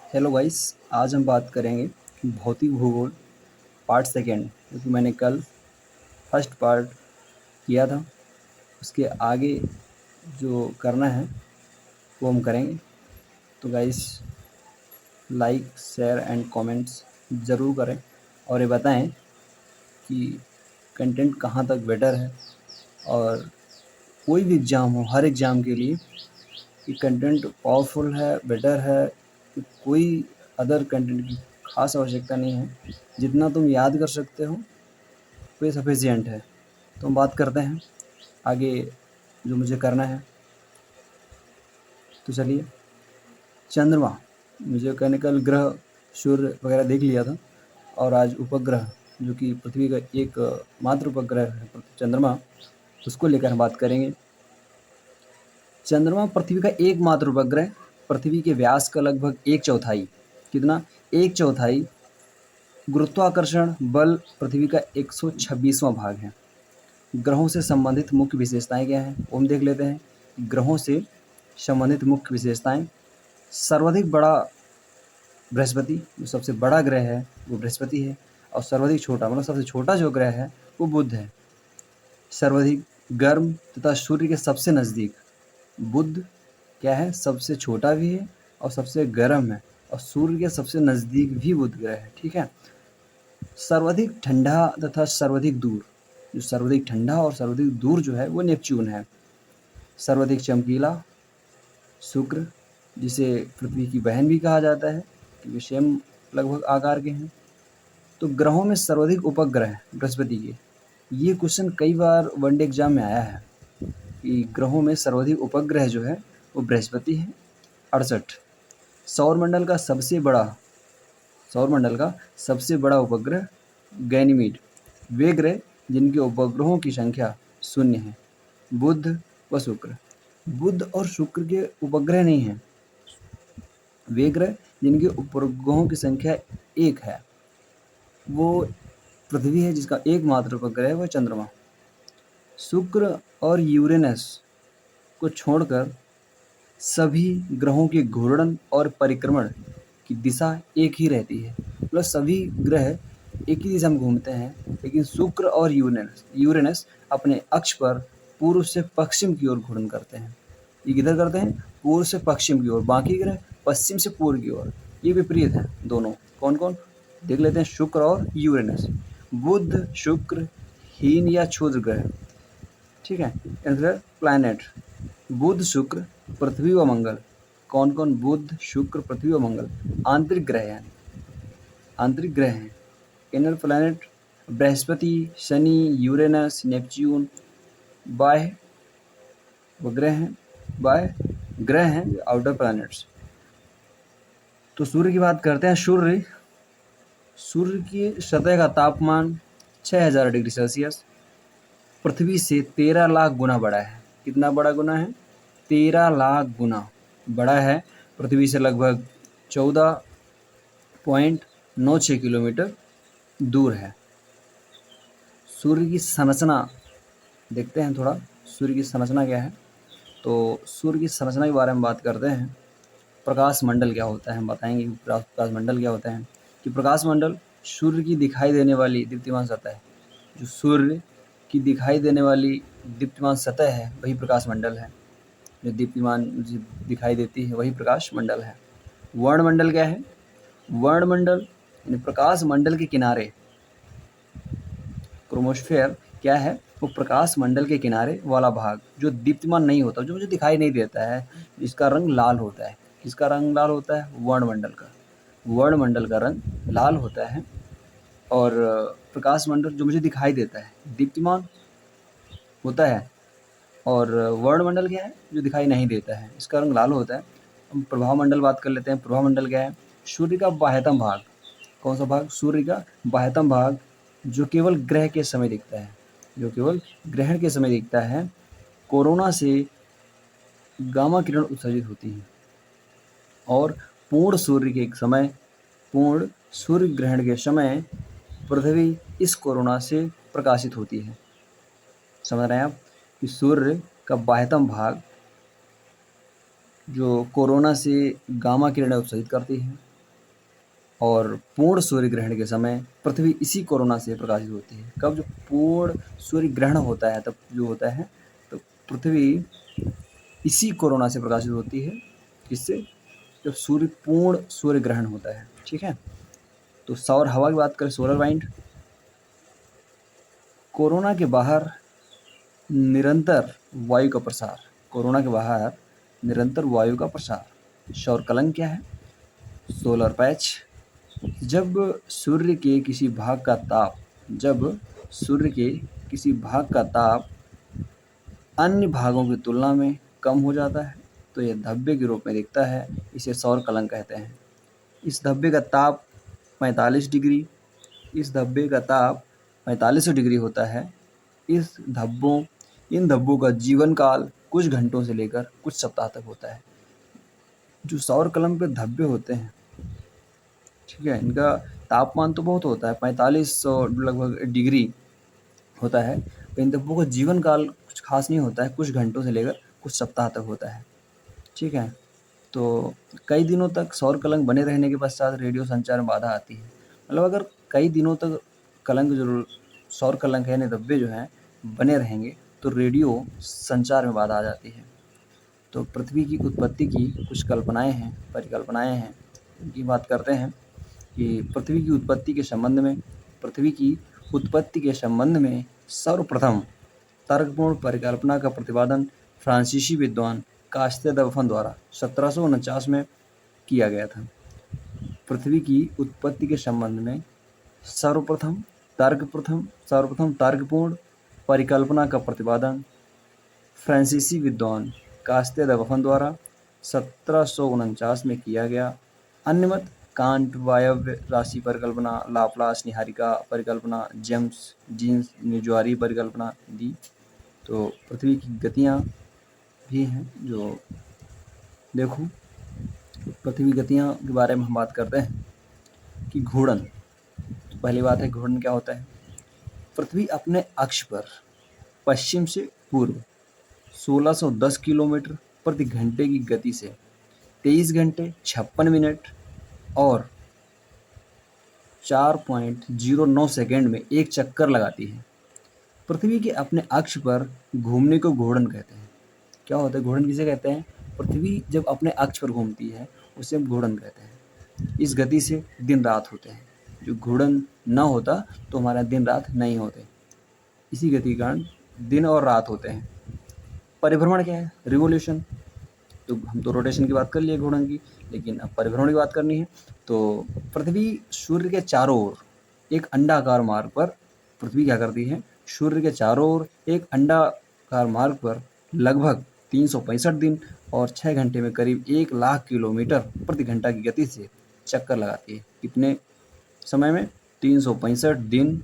Hello guys. आज हम बात करेंगे भौतिक भूगोल पार्ट सेकेंड, क्योंकि मैंने कल फर्स्ट पार्ट किया था। उसके आगे जो करना है वो हम करेंगे। तो guys, like share and comments ज़रूर करें और ये बताएं कि कंटेंट कहाँ तक बेटर है। और कोई भी एग्ज़ाम हो, हर एग्ज़ाम के लिए कि कंटेंट पावरफुल है, बेटर है, कि कोई अदर कंटेंट की खास आवश्यकता नहीं है। जितना तुम याद कर सकते हो वो सफिशिएंट है। तो हम बात करते हैं आगे जो मुझे करना है। तो चलिए, चंद्रमा, मुझे कहने कल ग्रह सूर्य वगैरह देख लिया था, और आज उपग्रह जो कि पृथ्वी का एक मात्र उपग्रह है चंद्रमा, उसको लेकर हम बात करेंगे। चंद्रमा पृथ्वी का एकमात्र उपग्रह, पृथ्वी के व्यास का लगभग एक चौथाई, कितना, एक चौथाई गुरुत्वाकर्षण बल पृथ्वी का 126वां भाग है। ग्रहों से संबंधित मुख्य विशेषताएं क्या हैं वो हम देख लेते हैं। ग्रहों से संबंधित मुख्य विशेषताएं: सर्वाधिक बड़ा बृहस्पति, जो सबसे बड़ा ग्रह है वो बृहस्पति है। और सर्वाधिक छोटा, मतलब सबसे छोटा जो ग्रह है वो बुध है। सर्वाधिक गर्म तथा सूर्य के सबसे नज़दीक, बुध क्या है, सबसे छोटा भी है और सबसे गर्म है, और सूर्य के सबसे नज़दीक भी बुध ग्रह है। ठीक है। सर्वाधिक ठंडा तथा सर्वाधिक दूर, जो सर्वाधिक ठंडा और सर्वाधिक दूर जो है वो नेपच्यून है। सर्वाधिक चमकीला शुक्र, जिसे पृथ्वी की बहन भी कहा जाता है, क्योंकि सेम लगभग आकार के हैं। तो ग्रहों में सर्वाधिक उपग्रह बृहस्पति के, ये क्वेश्चन कई बार वनडे एग्जाम में आया है कि ग्रहों में सर्वाधिक उपग्रह जो है वो बृहस्पति है, 68। सौरमंडल का सबसे बड़ा, सौरमंडल का सबसे बड़ा उपग्रह गैनीमीड, वे ग्रह जिनके उपग्रहों की संख्या 0 है, बुध व शुक्र। बुध और शुक्र के उपग्रह नहीं हैं। वे ग्रह जिनके उपग्रहों की संख्या 1 है वो पृथ्वी है, जिसका एकमात्र उपग्रह है वह चंद्रमा। शुक्र और यूरेनस को छोड़कर सभी ग्रहों के घूर्णन और परिक्रमण की दिशा एक ही रहती है। मतलब सभी ग्रह एक ही दिशा में घूमते हैं, लेकिन शुक्र और यूरेनस अपने अक्ष पर पूर्व से पश्चिम की ओर घूर्णन करते हैं। ये किधर करते हैं? पूर्व से पश्चिम की ओर। बाकी ग्रह पश्चिम से पूर्व की ओर। ये विपरीत हैं दोनों। कौन कौन देख लेते हैं? शुक्र और यूरेनस। बुध, शुक्र हीन या क्षुद्र ग्रह। ठीक है। प्लैनेट, बुध, शुक्र, पृथ्वी व मंगल। कौन कौन? बुध, शुक्र, पृथ्वी व मंगल आंतरिक ग्रह हैं। आंतरिक ग्रह हैं। Inner planet Brihaspati, Shani, Uranus, Neptune बाह्य ग्रह हैं। बाह्य ग्रह हैं, आउटर प्लैनेट्स। तो सूर्य की बात करते हैं। सूर्य की सतह का तापमान 6000 डिग्री सेल्सियस पृथ्वी से 13 लाख गुना बड़ा है। कितना बड़ा गुना है? 13 लाख गुना बड़ा है। पृथ्वी से लगभग 14.96 किलोमीटर दूर है। सूर्य की संरचना देखते हैं थोड़ा। सूर्य की संरचना क्या है? तो सूर्य की संरचना के बारे में बात करते हैं। प्रकाश मंडल क्या होता है हम बताएंगे। प्रकाश मंडल क्या होता है कि प्रकाश मंडल सूर्य की दिखाई देने वाली दीप्तिमान सतह है। जो सूर्य की दिखाई देने वाली दीप्तिमान सतह है वही प्रकाश मंडल है। जो दीप्तिमान दिखाई देती है वही प्रकाश मंडल है। वर्णमंडल क्या है? वर्णमंडल यानी प्रकाश मंडल के किनारे, क्रोमोस्फेयर क्या है? वो प्रकाश मंडल के किनारे वाला भाग जो दीप्तिमान नहीं होता, जो मुझे दिखाई नहीं देता है, जिसका रंग लाल होता है। किसका रंग लाल होता है? वर्णमंडल का। वर्णमंडल का रंग लाल होता है। और प्रकाश मंडल जो मुझे दिखाई देता है दीप्तिमान होता है। और वर्णमंडल क्या है? जो दिखाई नहीं देता है, इसका रंग लाल होता है। हम प्रभाव मंडल बात कर लेते हैं। प्रभाव मंडल क्या है? सूर्य का बाह्यतम भाग। कौन सा भाग? सूर्य का बाह्यतम भाग, जो केवल ग्रह के समय दिखता है, जो केवल ग्रहण के समय दिखता है। कोरोना से गामा किरण उत्सर्जित होती हैं और पूर्ण सूर्य के समय, पूर्ण सूर्य ग्रहण के समय पृथ्वी इस कोरोना से प्रकाशित होती है। समझ रहे हैं आप कि सूर्य का बाह्यतम भाग जो कोरोना से गामा किरणें उत्सर्जित करती है, और पूर्ण सूर्य ग्रहण के समय पृथ्वी इसी कोरोना से प्रकाशित होती है। कब जब पूर्ण सूर्य ग्रहण होता है तब जो होता है तो पृथ्वी इसी कोरोना से प्रकाशित होती है। किससे? जब पूर्ण सूर्य ग्रहण होता है। ठीक है। तो सौर हवा की बात करें, सोलर वाइंड, कोरोना के बाहर निरंतर वायु का प्रसार, कोरोना के बाहर निरंतर वायु का प्रसार। सौर कलंक क्या है? सोलर पैच, जब सूर्य के किसी भाग का ताप जब सूर्य के किसी भाग का ताप अन्य भागों की तुलना में कम हो जाता है तो यह धब्बे के रूप में दिखता है। इसे सौर कलंक कहते हैं। इस धब्बे का ताप 45 डिग्री इस धब्बे का ताप 4500 डिग्री होता है। इन धब्बों का जीवन काल कुछ घंटों से लेकर कुछ सप्ताह तक होता है। जो सौर कलंक पे धब्बे होते हैं, ठीक है, इनका तापमान तो बहुत होता है, 4500 लगभग डिग्री होता है। तो इन धब्बों का जीवन काल कुछ खास नहीं होता है, कुछ घंटों से लेकर कुछ सप्ताह तक होता है। ठीक है। तो कई दिनों तक सौर कलंक बने रहने के पश्चात रेडियो संचार में बाधा आती है। मतलब अगर कई दिनों तक कलंक जो सौर कलंक है, यानी धब्बे जो हैं बने रहेंगे तो रेडियो संचार में बाधा आ जाती है। तो पृथ्वी की उत्पत्ति की कुछ परिकल्पनाएं हैं, इनकी बात करते हैं कि पृथ्वी की उत्पत्ति के संबंध में सर्वप्रथम तर्कपूर्ण परिकल्पना का प्रतिपादन फ्रांसीसी विद्वान कास्ते द बफन द्वारा 1749 में किया गया था। पृथ्वी की उत्पत्ति के संबंध में सर्वप्रथम तर्कपूर्ण परिकल्पना का प्रतिपादन फ्रांसीसी विद्वान कास्ते द बफन द्वारा 1749 में किया गया। अन्य मत कांट वायव्य राशि परिकल्पना, लाप्लास निहारिका परिकल्पना, जेम्स जीन्स ने ज्वारीय परिकल्पना दी। तो पृथ्वी की गतियाँ भी हैं जो देखो, पृथ्वी गतियाँ के बारे में हम बात करते हैं कि घूर्णन। तो पहली बात है, घूर्णन क्या होता है? पृथ्वी अपने अक्ष पर पश्चिम से पूर्व 1610 किलोमीटर प्रति घंटे की गति से 23 घंटे 56 मिनट और 4.09 सेकेंड में एक चक्कर लगाती है। पृथ्वी के अपने अक्ष पर घूमने को घूर्णन कहते हैं। क्या होता है घूर्णन? किसे कहते हैं? पृथ्वी जब अपने अक्ष पर घूमती है उसे हम घूर्णन कहते हैं। इस गति से दिन रात होते हैं। जो घूर्णन ना होता तो हमारा दिन रात नहीं होते। इसी गति के कारण दिन और रात होते हैं। परिभ्रमण क्या है? रिवोल्यूशन। तो हम तो रोटेशन की बात कर लिए घूर्णन की, लेकिन अब परिभ्रमण की बात करनी है। तो पृथ्वी सूर्य के चारों ओर एक अंडाकार मार्ग पर पृथ्वी क्या करती है? सूर्य के चारों ओर एक अंडाकार मार्ग पर लगभग 365 दिन और 6 घंटे में करीब 1 लाख किलोमीटर प्रति घंटा की गति से चक्कर लगाती है। कितने समय में? 365 दिन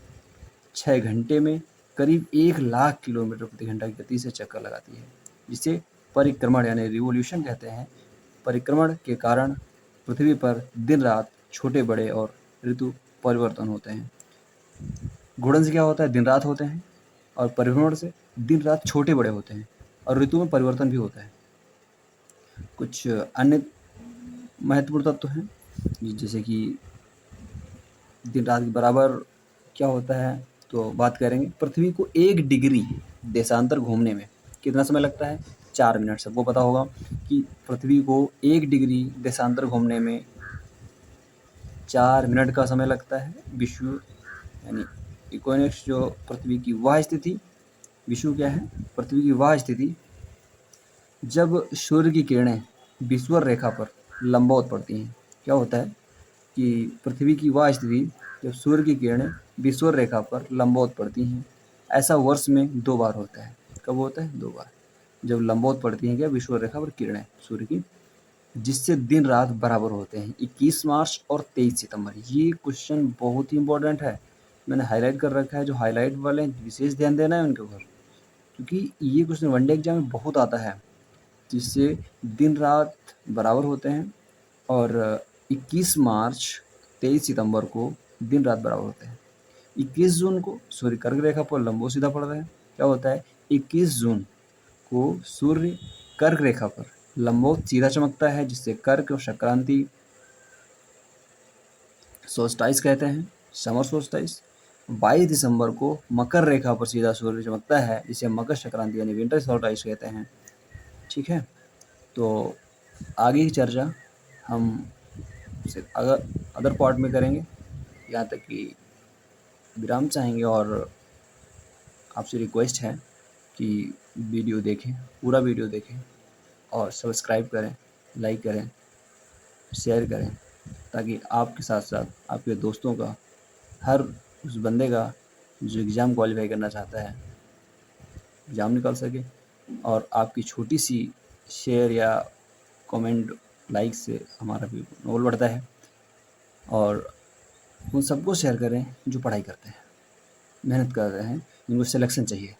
6 घंटे में करीब 1 लाख किलोमीटर प्रति घंटा की गति से चक्कर लगाती है, जिसे परिक्रमण यानी रिवोल्यूशन कहते हैं। परिक्रमण के कारण पृथ्वी पर दिन रात छोटे बड़े और ऋतु परिवर्तन होते हैं। घूर्णन से क्या होता है? दिन रात होते हैं, और परिभ्रमण से दिन रात छोटे बड़े होते हैं और ऋतु में परिवर्तन भी होता है। कुछ अन्य महत्वपूर्ण तत्व हैं, जैसे कि दिन रात के बराबर क्या होता है, तो बात करेंगे। पृथ्वी को 1 डिग्री देशांतर घूमने में कितना समय लगता है? 4 मिनट। सबको पता होगा कि पृथ्वी को 1 डिग्री देशांतर घूमने में 4 मिनट का समय लगता है। विषुव यानी इक्विनोक्स, जो पृथ्वी की वह स्थिति, विषुव क्या है? पृथ्वी की वह स्थिति जब सूर्य की किरणें विषुवत रेखा पर लंबवत पड़ती हैं। क्या होता है कि पृथ्वी की वह स्थिति जब सूर्य की किरणें विषुवत रेखा पर लंबवत पड़ती हैं। ऐसा वर्ष में 2 बार होता है। कब होता है? 2 बार, जब लंबवत पड़ती हैं क्या विषुवत रेखा पर किरणें सूर्य की, जिससे दिन रात बराबर होते हैं। 21 मार्च और 23 सितंबर। ये क्वेश्चन बहुत ही इंपॉर्टेंट है, मैंने हाईलाइट कर रखा है। जो हाईलाइट वाले विशेष ध्यान देना है उनके ऊपर, क्योंकि ये क्वेश्चन वनडे एग्जाम में बहुत आता है, जिससे दिन रात बराबर होते हैं। और 21 मार्च 23 सितंबर को दिन रात बराबर होते हैं। 21 जून को सूर्य कर्क रेखा पर लंबो सीधा पड़ रहा है। क्या होता है? 21 जून को सूर्य कर्क रेखा पर लंबवत सीधा चमकता है, जिससे कर्क और संक्रांति सोल्स्टाइस कहते हैं, समर सोल्स्टाइस। 22 दिसंबर को मकर रेखा पर सीधा सूर्य चमकता है, जिसे मकर संक्रांति यानी विंटर सोल्स्टाइस कहते हैं। ठीक है, तो आगे की चर्चा हम सिर्फ अगर अदर पार्ट में करेंगे। यहाँ तक कि विराम चाहेंगे और आपसे रिक्वेस्ट है कि वीडियो देखें, पूरा वीडियो देखें और सब्सक्राइब करें, लाइक करें, शेयर करें, ताकि आपके साथ साथ आपके दोस्तों का, हर उस बंदे का जो एग्ज़ाम क्वालिफाई करना चाहता है, एग्ज़ाम निकाल सके। और आपकी छोटी सी शेयर या कमेंट, लाइक से हमारा भी मनोबल बढ़ता है। और उन सबको शेयर करें जो पढ़ाई करते हैं, मेहनत कर रहे हैं, जिनको सिलेक्शन चाहिए।